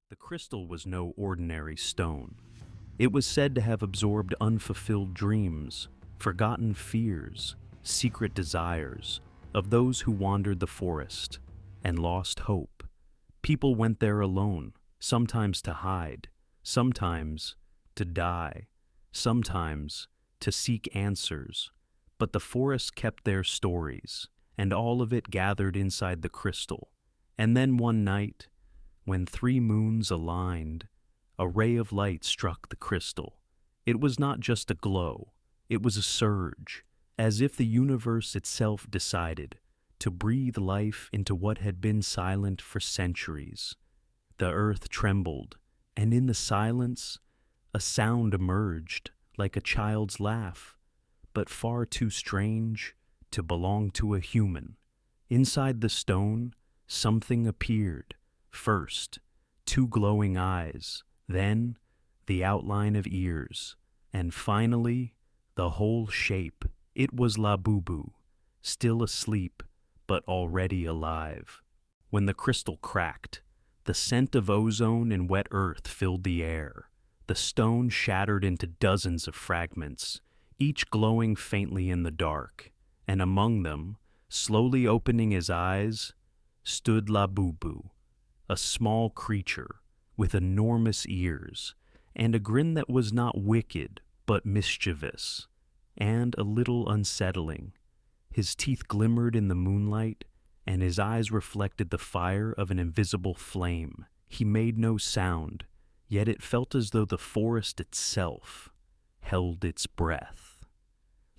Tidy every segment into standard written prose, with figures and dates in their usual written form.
The crystal was no ordinary stone. It was said to have absorbed unfulfilled dreams, forgotten fears, secret desires of those who wandered the forest and lost hope. People went there alone, sometimes to hide, sometimes to die, sometimes to seek answers. But the forest kept their stories, and all of it gathered inside the crystal. And then one night, when 3 moons aligned, a ray of light struck the crystal. It was not just a glow, it was a surge, as if the universe itself decided to breathe life into what had been silent for centuries. The earth trembled, and in the silence, a sound emerged like a child's laugh, but far too strange to belong to a human. Inside the stone, something appeared. First, 2 glowing eyes, then the outline of ears, and finally, the whole shape. It was Labubu, still asleep, but already alive. When the crystal cracked, the scent of ozone and wet earth filled the air. The stone shattered into dozens of fragments, each glowing faintly in the dark, and among them, slowly opening his eyes, stood Labubu, a small creature with enormous ears and a grin that was not wicked but mischievous and a little unsettling. His teeth glimmered in the moonlight, and his eyes reflected the fire of an invisible flame. He made no sound, yet it felt as though the forest itself held its breath.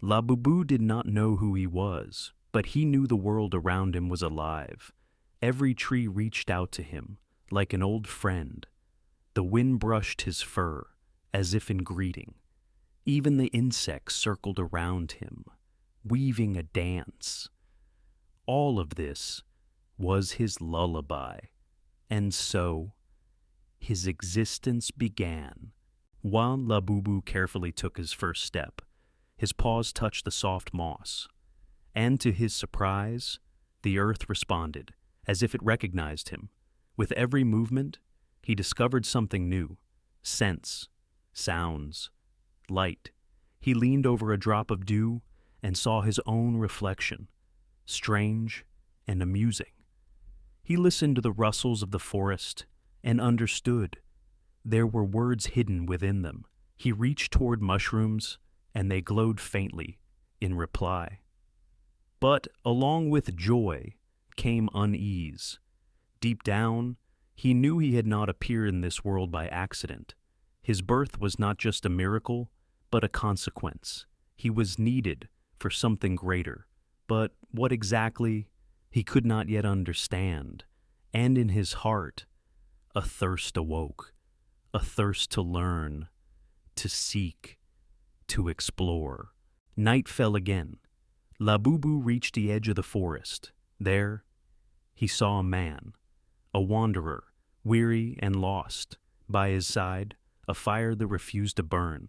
Labubu did not know who he was, but he knew the world around him was alive. Every tree reached out to him, like an old friend. The wind brushed his fur, as if in greeting. Even the insects circled around him, weaving a dance. All of this was his lullaby, and so his existence began. While Labubu carefully took his first step, his paws touched the soft moss, and to his surprise, the earth responded, as if it recognized him. With every movement, he discovered something new: scents, sounds, light. He leaned over a drop of dew and saw his own reflection, strange and amusing. He listened to the rustles of the forest and understood. There were words hidden within them. He reached toward mushrooms, and they glowed faintly in reply. But along with joy came unease. Deep down, he knew he had not appeared in this world by accident. His birth was not just a miracle, but a consequence. He was needed for something greater, but what exactly, he could not yet understand. And in his heart, a thirst awoke, a thirst to learn, to seek, to explore. Night fell again. Labubu reached the edge of the forest. There, he saw a man, a wanderer, weary and lost. By his side, a fire that refused to burn.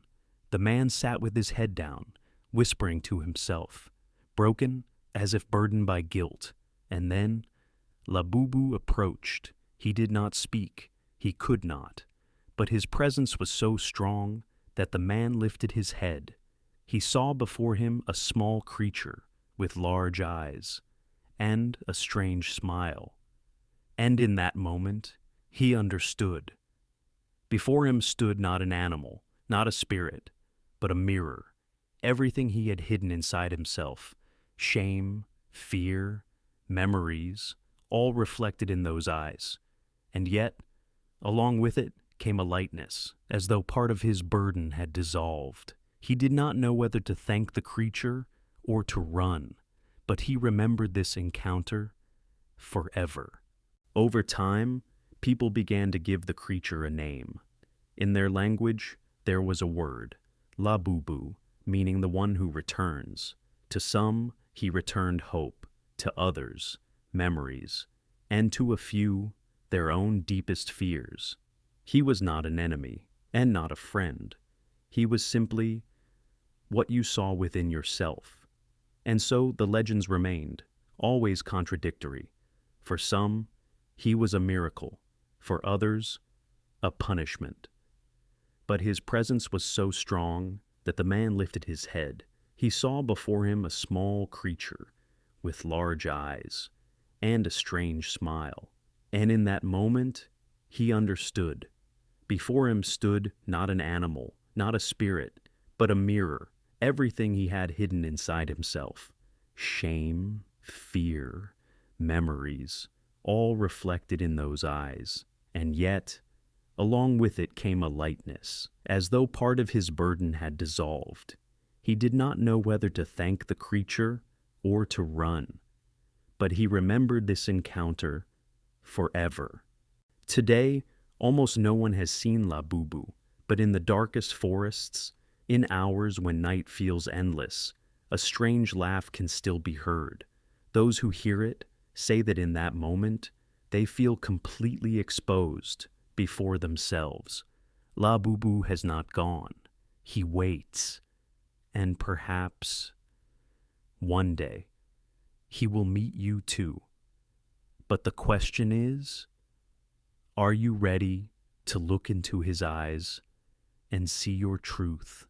The man sat with his head down, whispering to himself, broken as if burdened by guilt. And then Labubu approached. He did not speak. He could not. But his presence was so strong that the man lifted his head. He saw before him a small creature with large eyes and a strange smile. And in that moment, he understood. Before him stood not an animal, not a spirit, but a mirror. Everything he had hidden inside himself, shame, fear, memories, all reflected in those eyes. And yet, along with it came a lightness, as though part of his burden had dissolved. He did not know whether to thank the creature or to run, but he remembered this encounter forever. Over time, people began to give the creature a name. In their language, there was a word, Labubu, meaning the one who returns. To some, he returned hope, to others, memories, and to a few, their own deepest fears. He was not an enemy, and not a friend. He was simply what you saw within yourself. And so the legends remained, always contradictory. For some, he was a miracle. For others, a punishment. But his presence was so strong that the man lifted his head. He saw before him a small creature with large eyes and a strange smile. And in that moment, he understood. Before him stood not an animal, not a spirit, but a mirror, everything he had hidden inside himself. Shame, fear, memories, all reflected in those eyes. And yet, along with it came a lightness, as though part of his burden had dissolved. He did not know whether to thank the creature or to run, but he remembered this encounter forever. Today, almost no one has seen Labubu, but in the darkest forests, in hours when night feels endless, a strange laugh can still be heard. Those who hear it say that in that moment, they feel completely exposed before themselves. Labubu has not gone. He waits. And perhaps, one day, he will meet you too. But the question is, are you ready to look into his eyes and see your truth?